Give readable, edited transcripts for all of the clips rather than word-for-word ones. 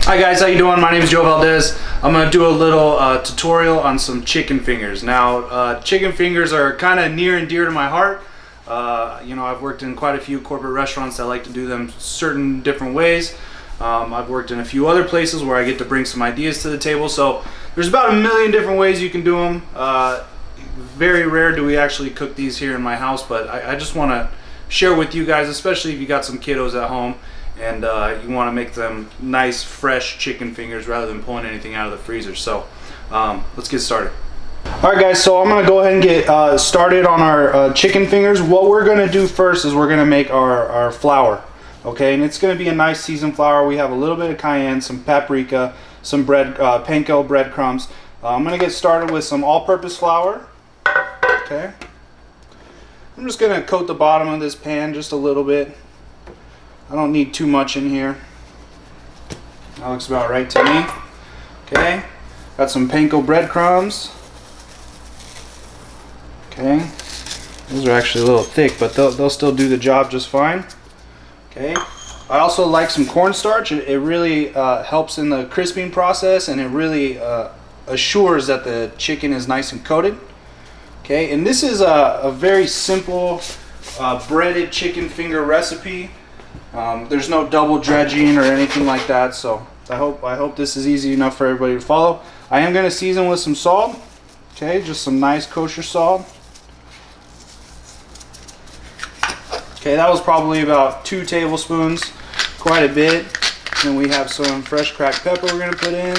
Hi guys, how you doing? My name is Joe Valdez. I'm going to do a little tutorial on some chicken fingers. Now, chicken fingers are kind of near and dear to my heart. You know, I've worked in quite a few corporate restaurants that like to do them certain different ways. I've worked in a few other places where I get to bring some ideas to the table. So there's about a million different ways you can do them. Very rare do we actually cook these here in my house, but I just want to share with you guys, especially if you got some kiddos at home and you want to make them nice fresh chicken fingers rather than pulling anything out of the freezer. So let's get started. Alright guys, so I'm going to go ahead and get started on our chicken fingers. What we're going to do first is we're going to make our flour. Okay, and it's going to be a nice seasoned flour. We have a little bit of cayenne, some paprika, some panko breadcrumbs. I'm going to get started with some all-purpose flour. Okay, I'm just going to coat the bottom of this pan just a little bit. I don't need too much in here. That looks about right to me. Okay, got some panko breadcrumbs. Okay, those are actually a little thick, but they'll still do the job just fine. Okay, I also like some cornstarch. It really helps in the crisping process, and it really assures that the chicken is nice and coated. Okay, and this is a very simple breaded chicken finger recipe. There's no double dredging or anything like that, so I hope this is easy enough for everybody to follow. I am going to season with some salt. Okay, just some nice kosher salt. Okay, that was probably about 2 tablespoons, quite a bit. Then we have some fresh cracked pepper we're going to put in.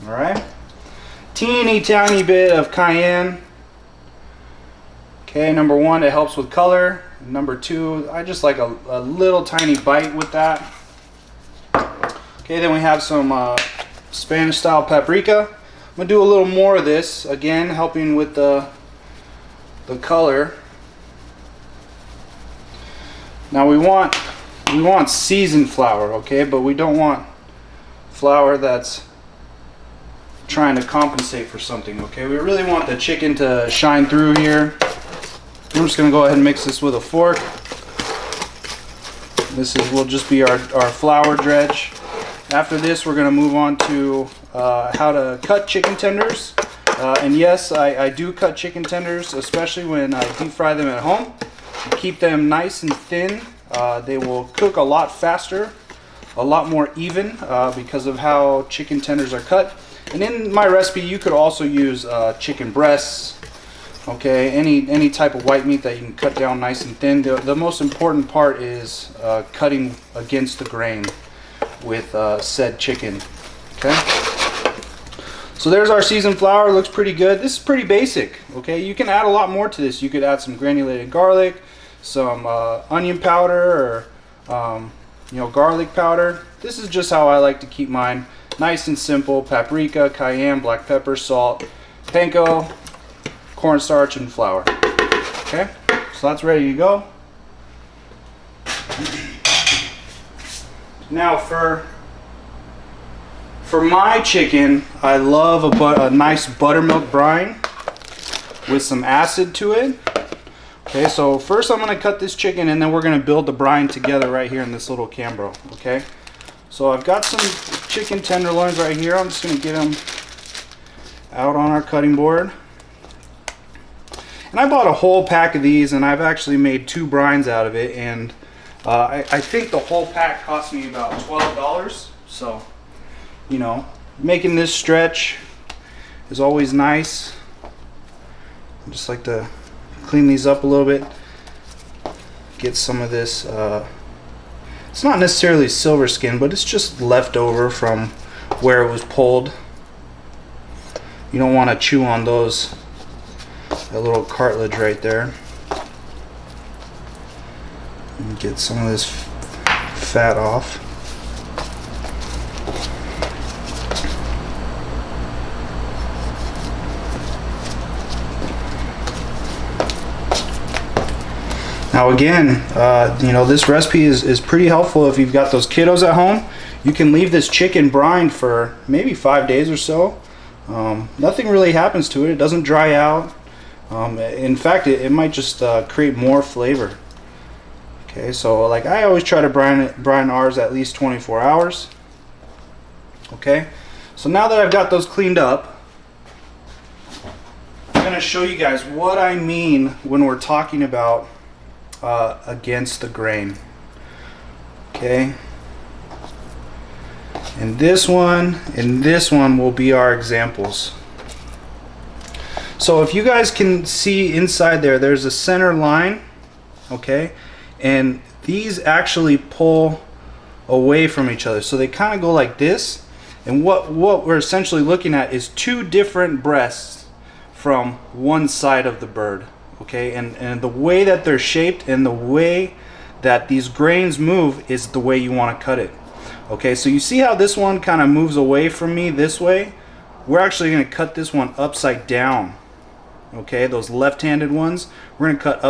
Alright, teeny tiny bit of cayenne. Okay, number 1, it helps with color. Number 2, I just like a little tiny bite with that. Okay, then we have some Spanish style paprika. I'm going to do a little more of this, again helping with the color. Now we want seasoned flour, okay, but we don't want flour that's trying to compensate for something. Okay, we really want the chicken to shine through here. I'm just going to go ahead and mix this with a fork. This will just be our flour dredge. After this, we're going to move on to how to cut chicken tenders. And yes, I do cut chicken tenders, especially when I deep fry them at home. Keep them nice and thin. They will cook a lot faster, a lot more even because of how chicken tenders are cut. And in my recipe, you could also use chicken breasts, okay, any type of white meat that you can cut down nice and thin. The most important part is cutting against the grain with said chicken. Okay, so there's our seasoned flour. Looks pretty good. This is pretty basic. Okay, you can add a lot more to this. You could add some granulated garlic, some onion powder, or you know, garlic powder. This is just how I like to keep mine. Nice and simple: paprika, cayenne, black pepper, salt, panko, cornstarch, and flour. Okay, so that's ready to go. Now for my chicken, I love a nice buttermilk brine with some acid to it. Okay, so first I'm going to cut this chicken, and then we're going to build the brine together right here in this little Cambro. Okay, so I've got some chicken tenderloins right here. I'm just going to get them out on our cutting board. And I bought a whole pack of these, and I've actually made 2 brines out of it, and I think the whole pack cost me about $12. So, you know, making this stretch is always nice. I just like to clean these up a little bit, get some of this it's not necessarily silver skin, but it's just left over from where it was pulled. You don't want to chew on those, that little cartilage right there. And get some of this fat off. Now again, you know, this recipe is pretty helpful if you've got those kiddos at home. You can leave this chicken brined for maybe 5 days or so. Nothing really happens to it. It doesn't dry out. In fact, it might just create more flavor. Okay, so like I always try to brine ours at least 24 hours. Okay, so now that I've got those cleaned up, I'm going to show you guys what I mean when we're talking about against the grain. Okay, and this one will be our examples. So if you guys can see inside there, there's a center line, okay, and these actually pull away from each other, so they kind of go like this. And what we're essentially looking at is two different breasts from one side of the bird, okay, and the way that they're shaped and the way that these grains move is the way you want to cut it. Okay, so you see how this one kind of moves away from me this way? We're actually going to cut this one upside down. Okay, those left-handed ones, we're going to cut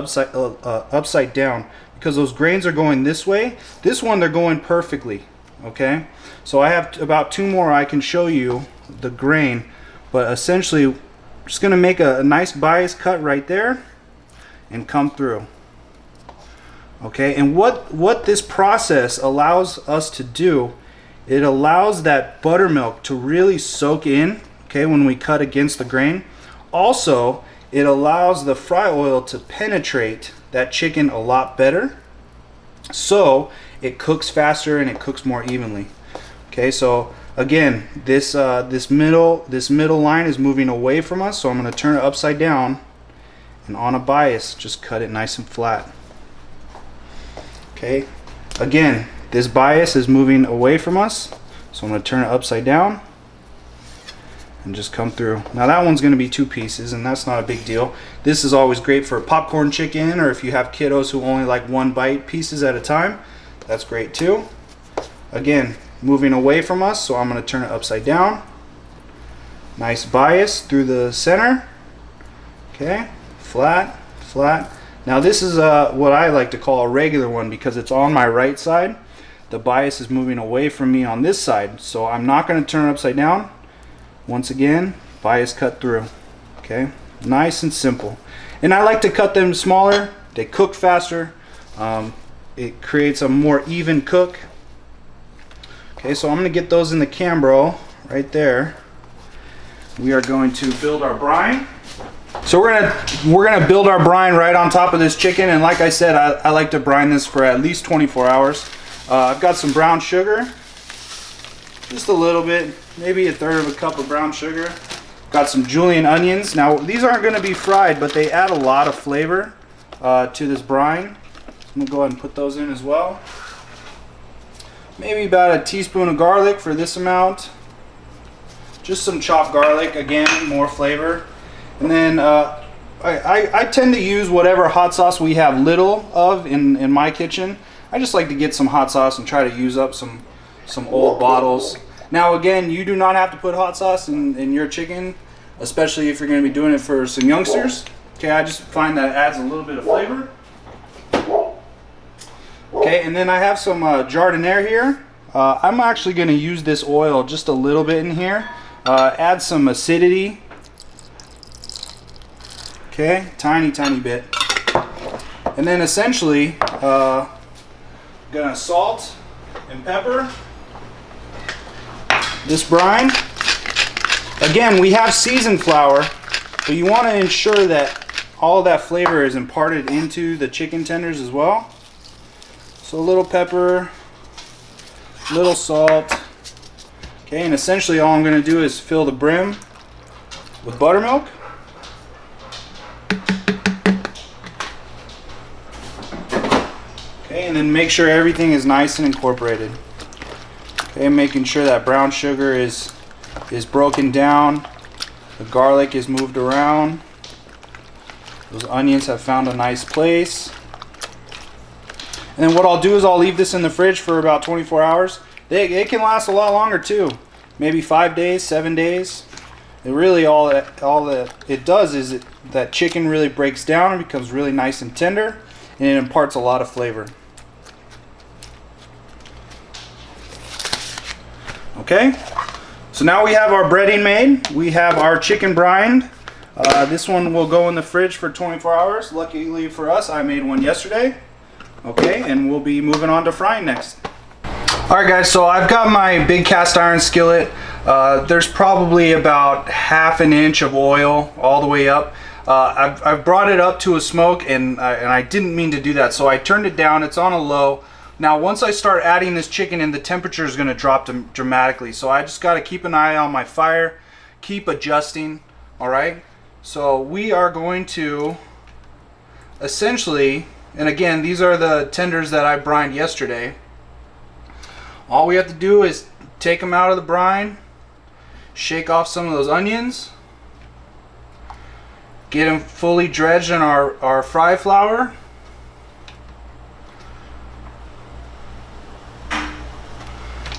upside down because those grains are going this way. This one, they're going perfectly. Okay, so I have about two more I can show you the grain, but essentially I'm just going to make a nice bias cut right there and come through. Okay, and what this process allows us to do, it allows that buttermilk to really soak in, okay, when we cut against the grain. Also, it allows the fry oil to penetrate that chicken a lot better, so it cooks faster and it cooks more evenly. Okay, so again, this middle line is moving away from us, so I'm going to turn it upside down and on a bias just cut it nice and flat. Okay, again, this bias is moving away from us, so I'm going to turn it upside down and just come through. Now that one's going to be two pieces, and that's not a big deal. This is always great for popcorn chicken, or if you have kiddos who only like one bite pieces at a time, that's great too. Again, moving away from us, so I'm going to turn it upside down. Nice bias through the center. Okay, flat, flat. Now this is what I like to call a regular one because it's on my right side. The bias is moving away from me on this side, so I'm not going to turn it upside down. Once again, bias cut through. Okay, nice and simple. And I like to cut them smaller. They cook faster. It creates a more even cook. Okay, so I'm going to get those in the Cambro right there. We are going to build our brine. So we're gonna build our brine right on top of this chicken, and like I said, I like to brine this for at least 24 hours. I've got some brown sugar, just a little bit, maybe a third of a cup of brown sugar. Got some julienne onions. Now these aren't going to be fried, but they add a lot of flavor to this brine. I'm gonna go ahead and put those in as well. Maybe about a teaspoon of garlic for this amount. Just some chopped garlic, again, more flavor. And then I tend to use whatever hot sauce we have little of in my kitchen. I just like to get some hot sauce and try to use up some old bottles. Now again, you do not have to put hot sauce in your chicken, especially if you're going to be doing it for some youngsters. Okay, I just find that it adds a little bit of flavor. Okay, and then I have some jardiniere here. I'm actually going to use this oil just a little bit in here. Add some acidity. Okay, tiny bit. And then essentially, gonna salt and pepper this brine. Again, we have seasoned flour, but you want to ensure that all of that flavor is imparted into the chicken tenders as well. So a little pepper, little salt. Okay, and essentially all I'm gonna do is fill the brim with buttermilk. Okay, and then make sure everything is nice and incorporated. Okay, making sure that brown sugar is broken down, the garlic is moved around, those onions have found a nice place. And then what I'll do is I'll leave this in the fridge for about 24 hours. It can last a lot longer too, maybe 5 days, 7 days. It really all that it does is that chicken really breaks down and becomes really nice and tender, and it imparts a lot of flavor. Okay, so now we have our breading made. We have our chicken brined. This one will go in the fridge for 24 hours. Luckily for us, I made one yesterday. Okay, and we'll be moving on to frying next. Alright guys, so I've got my big cast iron skillet. There's probably about ½ an inch of oil all the way up. I've brought it up to a smoke, and I didn't mean to do that, so I turned it down. It's on a low. Now once I start adding this chicken in, the temperature is going to drop dramatically, so I just got to keep an eye on my fire, keep adjusting. Alright, so we are going to essentially, and again, these are the tenders that I brined yesterday. All we have to do is take them out of the brine, shake off some of those onions, get them fully dredged in our fry flour,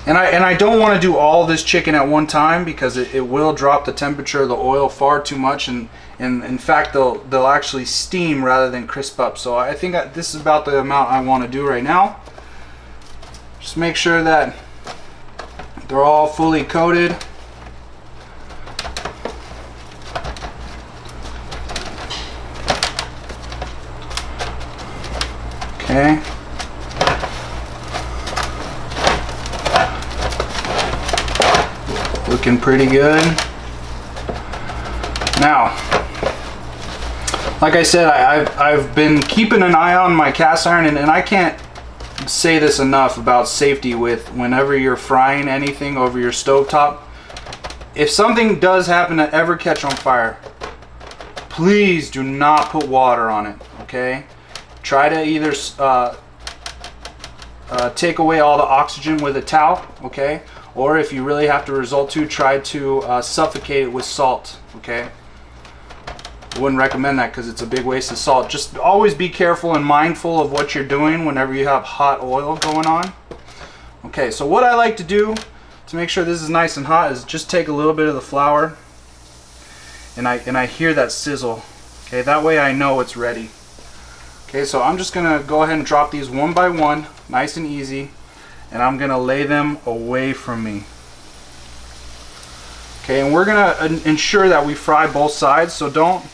and I don't want to do all this chicken at one time because it will drop the temperature of the oil far too much, and in fact they'll actually steam rather than crisp up. So I think this is about the amount I want to do right now. Just make sure that they're all fully coated. Okay. Looking pretty good. Now, like I said, I've been keeping an eye on my cast iron, and I can't say this enough about safety with whenever you're frying anything over your stovetop. If something does happen to ever catch on fire, please do not put water on it, okay? Try to either take away all the oxygen with a towel, okay? Or if you really have to resort to, try to suffocate it with salt, okay? I wouldn't recommend that because it's a big waste of salt. Just always be careful and mindful of what you're doing whenever you have hot oil going on. Okay, so what I like to do to make sure this is nice and hot is just take a little bit of the flour, and I hear that sizzle. Okay, that way I know it's ready. Okay, so I'm just gonna go ahead and drop these one by one, nice and easy, and I'm gonna lay them away from me. Okay, and we're gonna ensure that we fry both sides, so don't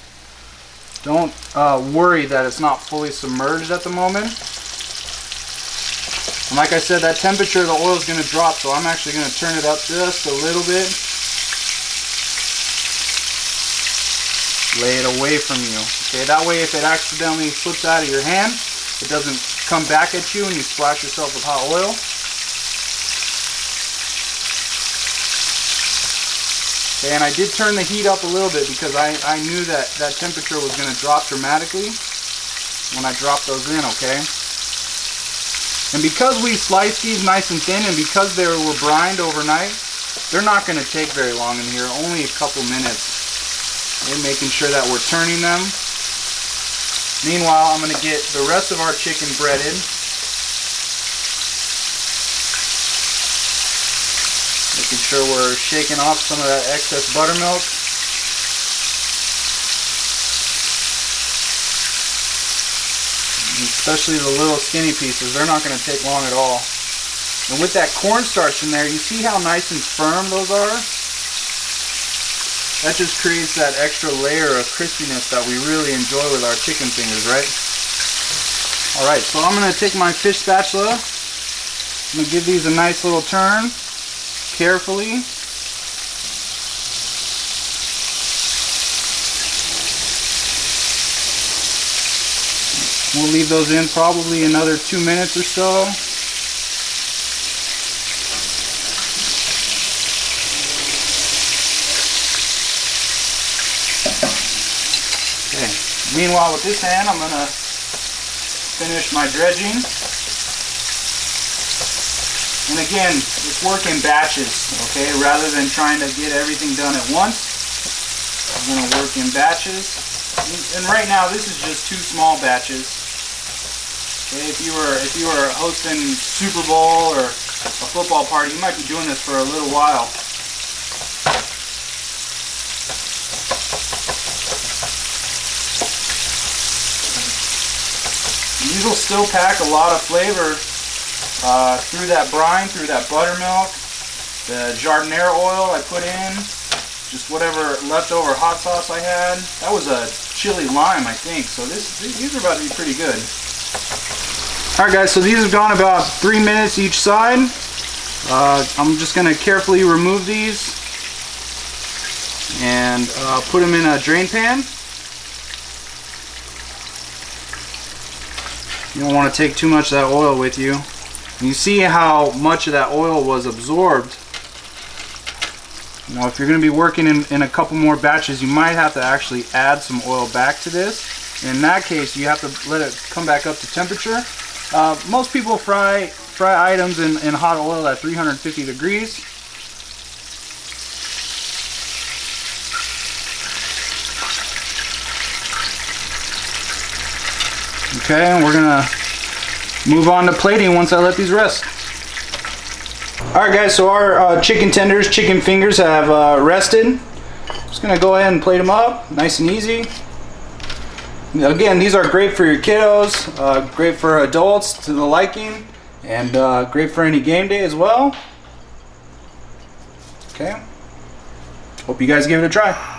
worry that it's not fully submerged at the moment. And like I said, that temperature of the oil is going to drop, so I'm actually going to turn it up just a little bit. Lay it away from you. Okay, that way if it accidentally slips out of your hand, it doesn't come back at you and you splash yourself with hot oil. Okay, and I did turn the heat up a little bit because I knew that that temperature was going to drop dramatically when I dropped those in, okay? And because we sliced these nice and thin, and because they were brined overnight, they're not going to take very long in here, only a couple minutes. Okay, making sure that we're turning them. Meanwhile, I'm going to get the rest of our chicken breaded. Making sure we're shaking off some of that excess buttermilk. And especially the little skinny pieces, they're not going to take long at all. And with that cornstarch in there, you see how nice and firm those are? That just creates that extra layer of crispiness that we really enjoy with our chicken fingers, right? Alright, so I'm going to take my fish spatula. I'm going to give these a nice little turn. Carefully. We'll leave those in probably another 2 minutes or so. Okay. Meanwhile, with this hand, I'm going to finish my dredging. And again, it's work in batches, okay? Rather than trying to get everything done at once, I'm going to work in batches. And right now, this is just 2 small batches. Okay, if you were hosting Super Bowl or a football party, you might be doing this for a little while. And these will still pack a lot of flavor through that brine, through that buttermilk, the jardinera oil I put in. just whatever leftover hot sauce I had. That was a chili lime, I think. So these are about to be pretty good. Alright guys, so these have gone about 3 minutes each side. I'm just going to carefully remove these and put them in a drain pan. You don't want to take too much of that oil with you. And you see how much of that oil was absorbed. Now if you're going to be working in a couple more batches, you might have to actually add some oil back to this. In that case, you have to let it come back up to temperature. Most people fry items in hot oil at 350 degrees. Okay, and we're gonna move on to plating once I let these rest. Alright guys, so our chicken tenders, chicken fingers have rested. Just gonna go ahead and plate them up, nice and easy. Again, these are great for your kiddos, great for adults to the liking, and great for any game day as well. Okay, hope you guys give it a try.